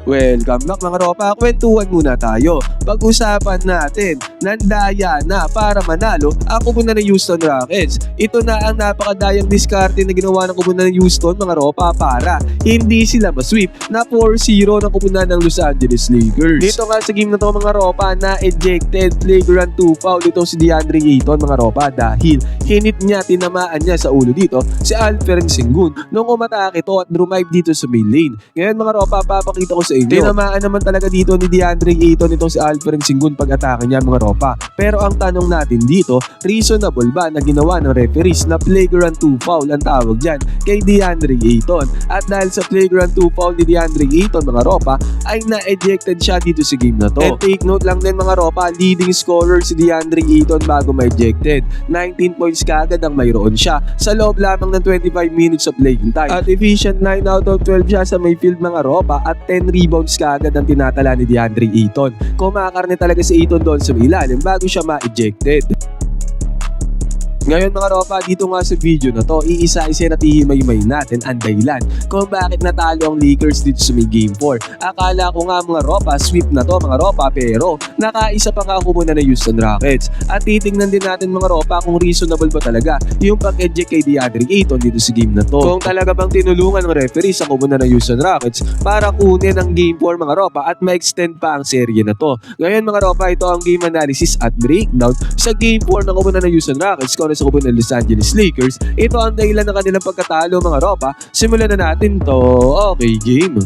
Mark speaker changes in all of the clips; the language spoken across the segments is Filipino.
Speaker 1: Welcome back mga ropa, kwentuhan muna tayo. Pag-usapan natin, nandaya na para manalo ang kupunan ng Houston Rockets. Ito na ang napakadayang diskarte na ginawa ng kupunan ng Houston mga ropa para hindi sila masweep na 4-0 ng kupunan ng Los Angeles Lakers. Dito nga sa game na to mga ropa, na-ejected flagrant 2 foul dito si DeAndre Ayton mga ropa dahil hinit niya, tinamaan niya sa ulo dito si Alperen Sengun nung umatake ito at drumive dito sa main lane. Ngayon mga ropa, papakita ko sa inyo. Tinamaan naman talaga dito ni DeAndre Ayton itong si Alperen Sengun pag-atake niya mga ropa. Pero ang tanong natin dito, reasonable ba na ginawa ng referees na flagrant 2 foul ang tawag dyan kay DeAndre Ayton? At dahil sa flagrant 2 foul ni DeAndre Ayton mga ropa, ay na-ejected siya dito sa game na to. And take note lang din mga ropa, leading scorer si DeAndre Ayton bago ma-ejected. 19 points kagad ang mayroon siya sa loob lamang ng 25 minutes of playing time. At efficient 9 out of 12 siya sa may field mga ropa at 10 rebounds kagad ang tinatala ni DeAndre Ayton. Kumakarne talaga si Ayton doon sa ilalim bago siya ma-ejected. Ngayon mga ropa, dito nga sa video na to, iisa-isa na tihimay-may natin ang dahilan kung bakit natalo ang Lakers dito sa may Game 4. Akala ko nga mga ropa, sweep na to mga ropa, pero nakaisa pa nga kupunan ng Houston Rockets. At titingnan din natin mga ropa kung reasonable ba talaga yung pag-eject kay DeAndre Ayton dito sa game na to. Kung talaga bang tinulungan ng referee sa kupunan ng Houston Rockets para kunin ang Game 4 mga ropa at ma-extend pa ang serye na to. Ngayon mga ropa, ito ang game analysis at breakdown sa Game 4 ng kupunan ng Houston Rockets sa kupunan ng Los Angeles Lakers. Ito ang dahilan ng kanilang pagkatalo mga ropa. Simulan na natin to. Okay, game.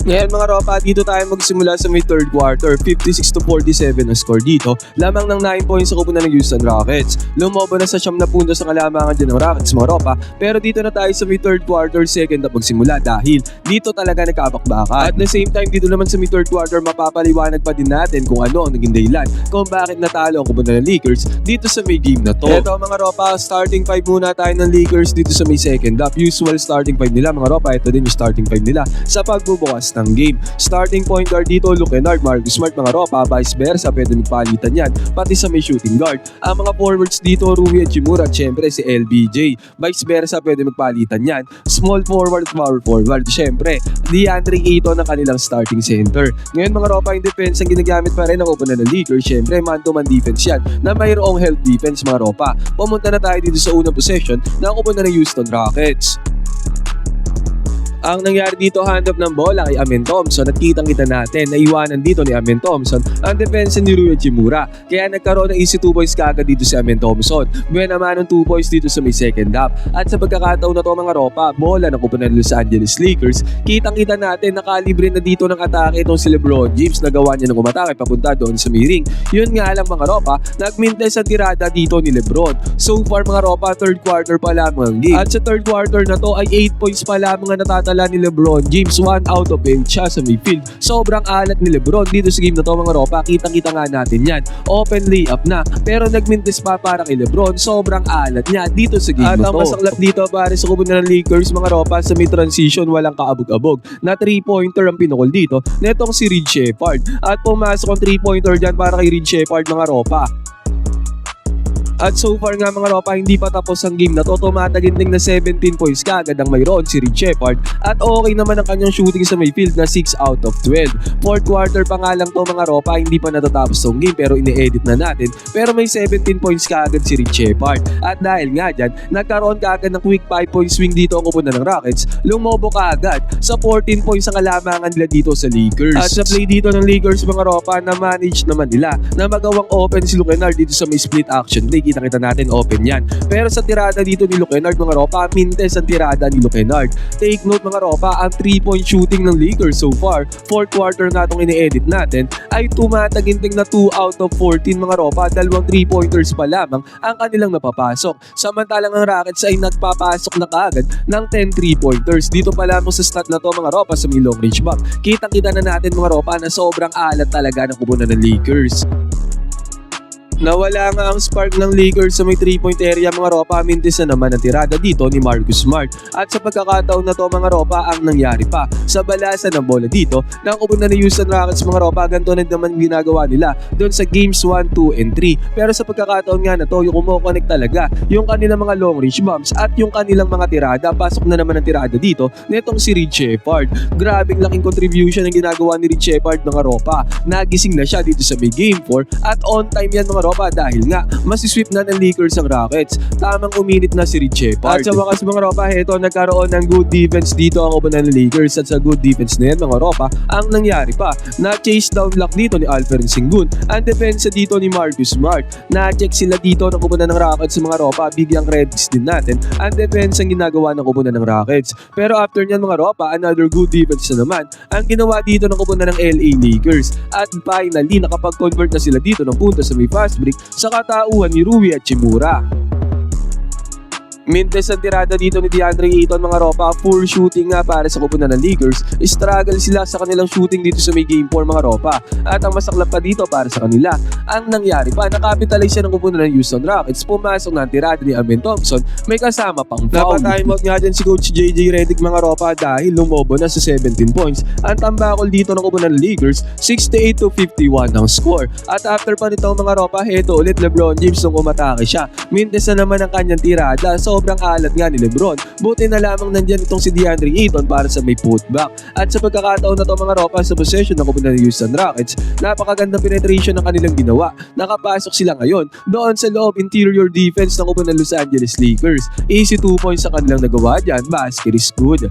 Speaker 1: Ngayon mga ropa, dito tayo magsimula sa may third quarter. 56-47 ang score dito. Lamang ng 9 points sa kupunan ng Houston Rockets. Lumobo na sa 9 na puntos ang kalamangan din ng Rockets mga ropa. Pero dito na tayo sa may third quarter, second na magsimula dahil dito talaga nagkabakbakan. At the same time, dito naman sa may third quarter, mapapaliwanag pa din natin kung ano ang naging dahilan kung bakit natalo ang kupunan ng Lakers dito sa may game na to. Ito mga ropa, starting 5 muna tayo ng Lakers dito sa may second half. Usual starting 5 nila mga ropa. Ito din yung starting 5 nila sa pagbubukas ng game. Starting point guard dito, Luke Kennard, Marcus Smart mga ropa, vice versa, pwede magpalitan yan, pati sa may shooting guard. Ang mga forwards dito, Rui Hachimura at syempre si LBJ, vice versa, pwede magpalitan yan. Small forward, power forward, syempre DeAndre Ayton ang kanilang starting center. Ngayon mga ropa, yung defense ang ginagamit pa rin ng kupunan ng Lakers, syempre man-to-man defense yan na mayroong help defense mga ropa. Pumunta na tayo dito sa unang possession ng kupunan ng Houston Rockets. Ang nangyari dito, hand-off ng bola kay Amen Thompson at kitang-kita natin na iwanan dito ni Amen Thompson ang depensa ni Rui Hachimura. Kaya nagkaroon ng easy 2 points kagad dito si Amen Thompson. Buwan naman ng 2 points dito sa may second half. At sa pagkakataon na to mga ropa, bola ng kupunan ng Los Angeles Lakers, kitang-kita natin na kalibre na dito ng atake itong si LeBron James na gawa niya ng umatake papunta doon sa may ring. Yun nga lang mga ropa, nagmintes ang tirada dito ni LeBron. So far mga ropa, third quarter pa lamang ang game. At sa third quarter na to ay 8 points pa lamang ang natatala ni LeBron James. 1 out of 8 siya sa midfield. Sobrang alat ni LeBron dito sa game na to mga ropa. Kitang-kita nga natin yan. Open layup na. Pero nagmintis pa para kay LeBron. Sobrang alat niya dito sa game na to. At ang masaklap dito para sa kupunan ng Lakers mga ropa, sa mid transition walang kaabog-abog. Na 3-pointer ang pinukol dito netong si Reed Sheppard. At pumasok ang 3-pointer dyan para kay Reed Sheppard mga ropa. At so far nga mga ropa, hindi pa tapos ang game na to. Tumataginting na 17 points kagad ang mayroon si Reed Sheppard. At okay naman ang kanyang shooting sa may field na 6 out of 12. Fourth quarter pa nga lang to mga ropa, hindi pa natatapos tong game pero ine-edit na natin. Pero may 17 points kagad si Reed Sheppard. At dahil nga dyan, nagkaroon kagad ng quick 5-point swing dito ang kupunan ng Rockets. Lumobo kagad sa 14 points ang kalamangan nila dito sa Lakers. At sa play dito ng Lakers mga ropa, na manage naman nila na magawang open si Luke Kennard dito sa may split action play. Kita-kita natin open yan. Pero sa tirada dito ni Luke Kennard mga ropa, mintes ang tirada ni Luke Kennard. Take note mga ropa, ang 3-point shooting ng Lakers so far, fourth quarter na itong ine-edit natin, ay tumataginting na 2 out of 14 mga ropa. Dalawang 3-pointers pa lamang ang kanilang napapasok. Samantalang ang Rockets ay nagpapasok na kaagad ng 10 3-pointers. Dito pa lamang sa stat na to mga ropa sa may long range back. Kitang-kita na natin mga ropa na sobrang alat talaga ng kupunan ng Lakers. Nawala nga ang spark ng Lakers sa may 3-point area mga ropa, mintis na naman ang tirada dito ni Marcus Smart. At sa pagkakataon na to mga ropa, ang nangyari pa sa balasan ng bola dito ng kupunan ng Houston Rockets mga ropa, ganito na naman ginagawa nila doon sa games 1, 2, and 3. Pero sa pagkakataon nga na to, yung kumokonek talaga yung kanilang mga long range bombs at yung kanilang mga tirada, pasok na naman ang tirada dito nitong si Reed Sheppard. Grabing laking contribution ang ginagawa ni Reed Sheppard mga ropa. Nagising na siya dito sa may game 4 at on time yan mga ropa dahil nga masisweep na ng Lakers ang Rockets. Tamang uminit na si Reed Sheppard. At sa wakas mga ropa, heto nagkaroon ng good defense dito ang kupunan ng Lakers at sa good defense na yan mga ropa, ang nangyari pa na chase down lock dito ni Alperen Sengun. Ang depensa dito ni Marcus Smart. Na-check sila dito ng kupunan ng Rockets mga ropa, bigyang credits din natin ang depensa ang ginagawa ng kupunan ng Rockets. Pero after nyan mga ropa, another good defense na naman ang ginawa dito ng kupunan ng LA Lakers. At finally, nakapag-convert na sila dito ng puntos sa may fast break sa katauhan ni Rui Hachimura. Mintes ang tirada dito ni DeAndre Ayton mga ropa, full shooting nga para sa kupunan ng Lakers. Struggle sila sa kanilang shooting dito sa may game 4 mga ropa. At ang masaklap pa dito para sa kanila, ang nangyari pa, nakapitalize siya ng kupunan ng Houston Rockets. Pumasok na ang tirada ni Amen Thompson, may kasama pang foul. Napatimeout nga dyan si Coach JJ Redick mga ropa dahil lumobo na sa 17 points. Ang tambakol dito ng kupunan ng Lakers, 68-51 ang score. At after pa nito mga ropa, heto ulit LeBron James nung umatake siya. Mintes na naman ang kanyang tirada, sobrang alat nga ni LeBron. Buti na lamang nandyan itong si DeAndre Ayton para sa may putback. At sa pagkakataon na to mga ropa, sa possession ng kupunan ng Houston Rockets, napakagandang penetration ng kanilang ginawa. Nakapasok sila ngayon doon sa loob interior defense ng kupunan ng Los Angeles Lakers. Easy 2 points sa kanilang nagawa dyan, basket is good.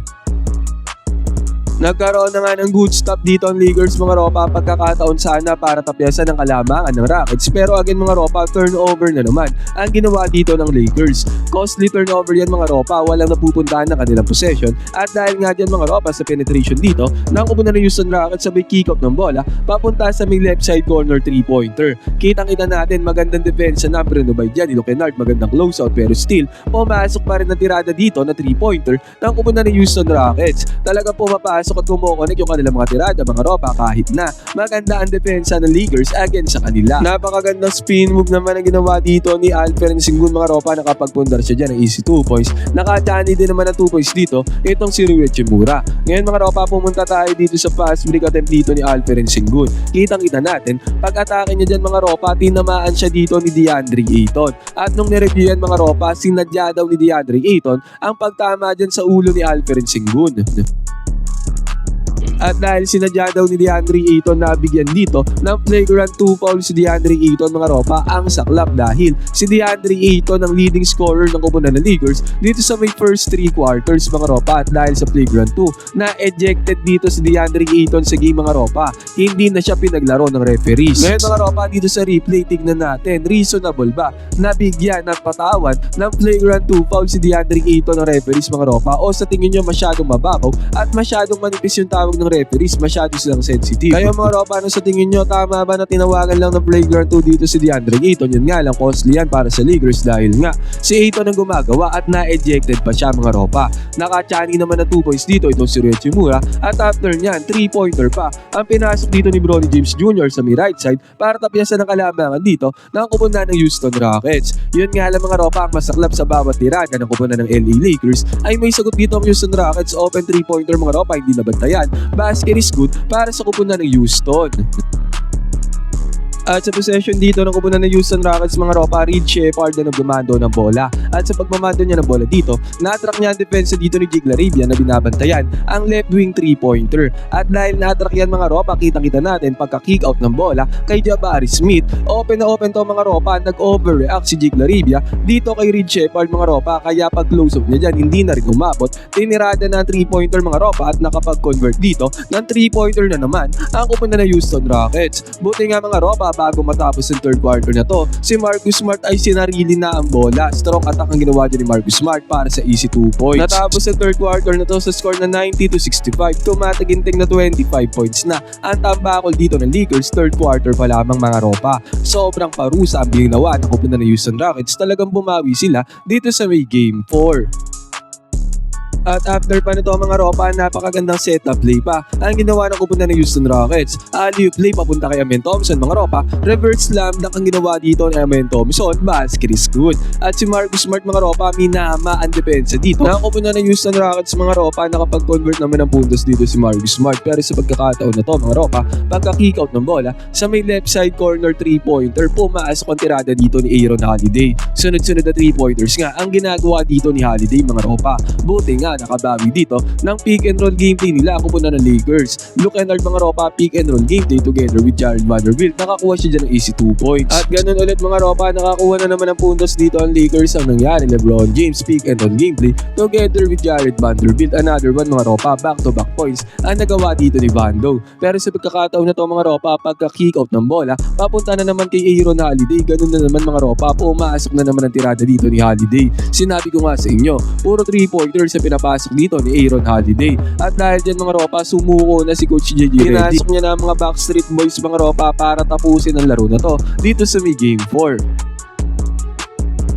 Speaker 1: Nagkaroon na nga ng good stop dito ang Lakers mga ropa, pagkakataon sana para tapyasan ng kalamangan ng Rockets. Pero again mga ropa, turnover na naman ang ginawa dito ng Lakers. Costly turnover yan mga ropa, walang napupuntahan ng kanilang possession. At dahil nga dyan mga ropa sa penetration dito, nang kupunan ng Houston Rockets sabay kick-out ng bola, papunta sa may left side corner 3-pointer. Kitang-kita natin magandang depensa na Brenobay dyan, Ilo Kennard magandang closeout pero still, pumasok pa rin na tirada dito na 3-pointer ng kupunan ng Houston Rockets. Talaga pumapasok at kumukonek yung kanilang mga tirada mga ropa kahit na maganda ang depensa ng Lakers against sa kanila. Napakagandang spin move naman ang ginawa dito ni Alperen Sengun mga ropa, nakapagpundar siya dyan ng easy 2 points. Nakachani din naman ng 2 points dito itong si Rui Hachimura. Ngayon mga ropa, pumunta tayo dito sa fast break attempt dito ni Alperen Sengun. Kitang-kita natin, pag-atake niya dyan mga ropa, tinamaan siya dito ni DeAndre Ayton. At nung nireview yan mga ropa, sinadya daw ni DeAndre Ayton ang pagtama dyan sa ulo ni Alperen Sengun. At dahil sinadya daw ni DeAndre Ayton na bigyan dito ng flagrant 2 foul si DeAndre Ayton mga ropa, ang saklap dahil si DeAndre Ayton ang leading scorer ng kupunan ng Lakers dito sa may first 3 quarters mga ropa. At dahil sa flagrant 2 na ejected dito si DeAndre Ayton sa game mga ropa, hindi na siya pinaglaro ng referees. Ngayon mga ropa, dito sa replay tignan natin, reasonable ba na bigyan ng patawan ng flagrant 2 foul si DeAndre Ayton ng referees mga ropa, o sa tingin nyo masyadong mababaw at masyadong manipis yung tawag ng referees, masyado silang sensitive? Kayo mga ropa, ano sa tingin nyo, tama ba na tinawagan lang ng flagrant 2 dito si DeAndre Ayton? Yun nga lang, costly yan para sa Lakers dahil nga si Ayton ang gumagawa at na-ejected pa siya mga ropa. Nakachani naman na 2 points dito itong si Rui Hachimura at after nyan 3-pointer pa ang pinasok dito ni Bronny James Jr. sa may right side para tapyasan ng kalamangan dito ng kupunan ng Houston Rockets. Yun nga lang mga ropa, ang masaklap sa bawat tirada ng kupunan ng LA Lakers ay may sagot dito ang Houston Rockets. Open 3-pointer mga ropa, hindi nabantayan. Basket is good para sa kupunan ng Houston. At sa possession dito ng kupunan ng Houston Rockets mga ropa, Reed Sheppard na nagmamando ng bola. At sa pagmamando niya ng bola dito, na-attract niya ang depensa dito ni Jig Larabia na binabantayan ang left wing 3-pointer. At dahil na-attract yan mga ropa, kita-kita natin pagka-kick out ng bola kay Jabari Smith. Open na open to mga ropa, nag-overreact si Jig Larabia dito kay Reed Sheppard mga ropa, kaya pag close up niya dyan, hindi na rin umabot. Tinirada na ang 3-pointer mga ropa at nakapag-convert dito ng 3-pointer na naman ang kupunan ng Houston Rockets. Buti nga mga ropa, bago matapos ang third quarter na to, si Marcus Smart ay sinarili na ang bola. Strong attack ang ginawa dyan ni Marcus Smart para sa easy 2 points. Natapos ang third quarter na to sa score na 90-65, tumataginting na 25 points na ang tambakol dito ng Lakers. Third quarter pa lamang mga ropa. Sobrang parusa ang ginawa ng kupunan ng Houston Rockets. Talagang bumawi sila dito sa may game 4. At after pa nito mga ropa, napakagandang setup play pa ang ginawa ng kupunan ng Houston Rockets. Alley-oop play papunta kay Amen Thompson mga ropa, reverse slam dunk ang ginawa dito ni Amen Thompson, basket is good. At si Marcus Smart mga ropa, minama ang depensa dito. Nakakupunan ng Houston Rockets mga ropa, nakapag-convert naman ng puntos dito si Marcus Smart. Pero sa pagkakataon na to mga ropa, pagka-kick out ng bola, sa may left side corner 3-pointer, pumasok ang tirada dito ni Aaron Holiday. Sunod-sunod na 3-pointers nga ang ginagawa dito ni Holiday mga ropa. Buti nga nakabawi dito ng pick and roll gameplay nila ako na ng Lakers. Luke Kennard mga ropa, pick and roll gameplay together with Jared Vanderbilt. Nakakuha siya dyan ng easy 2 points. At ganun ulit mga ropa, nakakuha na naman ng puntos dito ang Lakers. Ang nangyari, LeBron James pick and roll gameplay together with Jared Vanderbilt. Another one mga ropa, back-to-back points ang nagawa dito ni Vando. Pero sa pagkakataon na to mga ropa, pagka-kick out ng bola, papunta na naman kay Aaron Holiday. Ganun na naman mga ropa, pumasok na naman ang tirada dito ni Holiday. Sinabi ko nga sa inyo, puro 3-pointers sa pinapasok dito ni Aaron Holiday. At dahil dyan mga ropa, sumuko na si Coach JJ Redick. Pinasok niya na ang mga Backstreet Boys mga ropa para tapusin ang laro na to dito sa may Game 4.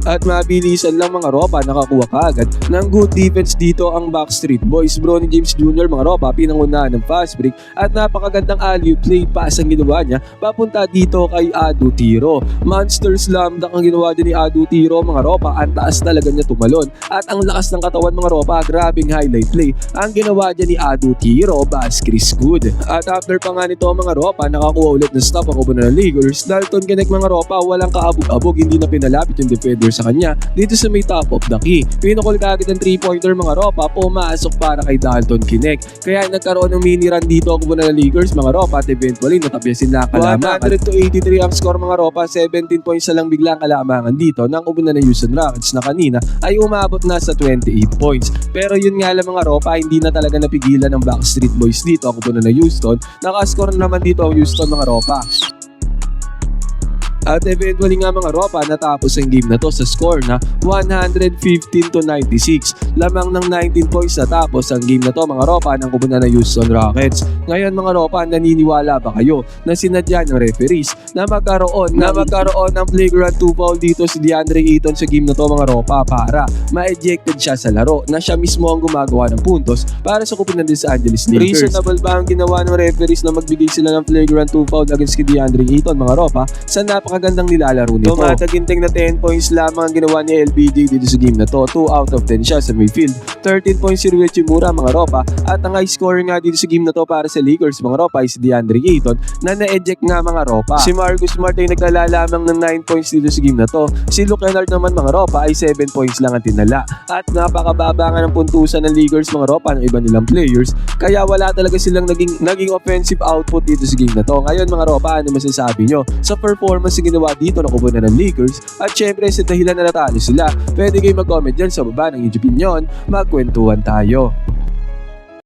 Speaker 1: At mabilisan lang mga ropa, nakakuha kaagad ng good defense dito ang Backstreet Boys. Bronny James Jr. mga ropa, pinangunahan ng fast break at napakagandang alley-oop play pass ang ginawa niya papunta dito kay Adu Tiro. Monster slam dunk ang ginawa din ni Adu Tiro mga ropa, ang taas talaga niya tumalon at ang lakas ng katawan mga ropa, grabing highlight play ang ginawa niya ni Adu Tiro, basket is good. At after pa nga nito mga ropa, nakakuha ulit ng stop ang kupunan ng Lakers. Dalton Connect mga ropa, walang kaabog-abog, hindi na pinalapit yung defenders sa kanya dito sa may top of the key. Pinukol kagad ng 3-pointer mga ropa, pumasok para kay Dalton Connect. Kaya nagkaroon ng mini run dito ang kupunan ng Lakers mga ropa at eventually natapyasin na kalamangan. 100-83 ang score mga ropa, 17 points na lang biglang kalamangan dito ng kupunan ng Houston Rockets na kanina ay umabot na sa 28 points. Pero yun nga lang mga ropa, hindi na talaga napigilan ng Backstreet Boys dito ang kupunan ng Houston. Nakascore naman dito ang Houston mga ropa. At eventually nga mga ropa, natapos ang game na to sa score na 115-96. Lamang ng 19 points natapos ang game na to mga ropa ng kupunan ng Houston Rockets. Ngayon mga ropa, naniniwala ba kayo na sinadya ng referees na magkaroon ng flagrant 2 foul dito si DeAndre Ayton sa game na to mga ropa para ma-ejected siya sa laro na siya mismo ang gumagawa ng puntos para sa kupunan din sa Angeles Lakers. Reasonable ba ang ginawa ng referees na magbigay sila ng flagrant 2 foul against kay DeAndre Ayton mga ropa sa napakagandang nilalaro nito? Tumataginting na 10 points lamang ang ginawa ni LBJ dito sa game na to. 2 out of 10 siya sa midfield. 13 points si Rui Hachimura mga ropa at ang high scorer nga dito sa game na to para sa Lakers mga ropa ay si DeAndre Ayton na na-eject nga mga ropa. Si Marcus Smart ay nagtala lamang ng 9 points dito sa game na to. Si Luke Kennard naman mga ropa ay 7 points lang ang tinala. At napakababa nga ng puntusan ng Lakers mga ropa ng iba nilang players kaya wala talaga silang naging offensive output dito sa game na to. Ngayon mga ropa, ano masasabi nyo sa performance na ginawa dito ng kupunan ng Lakers? At syempre sa dahilan na natalo sila, pwede kayo mag-comment dyan sa baba ng inyong opinion, magkwentuhan tayo.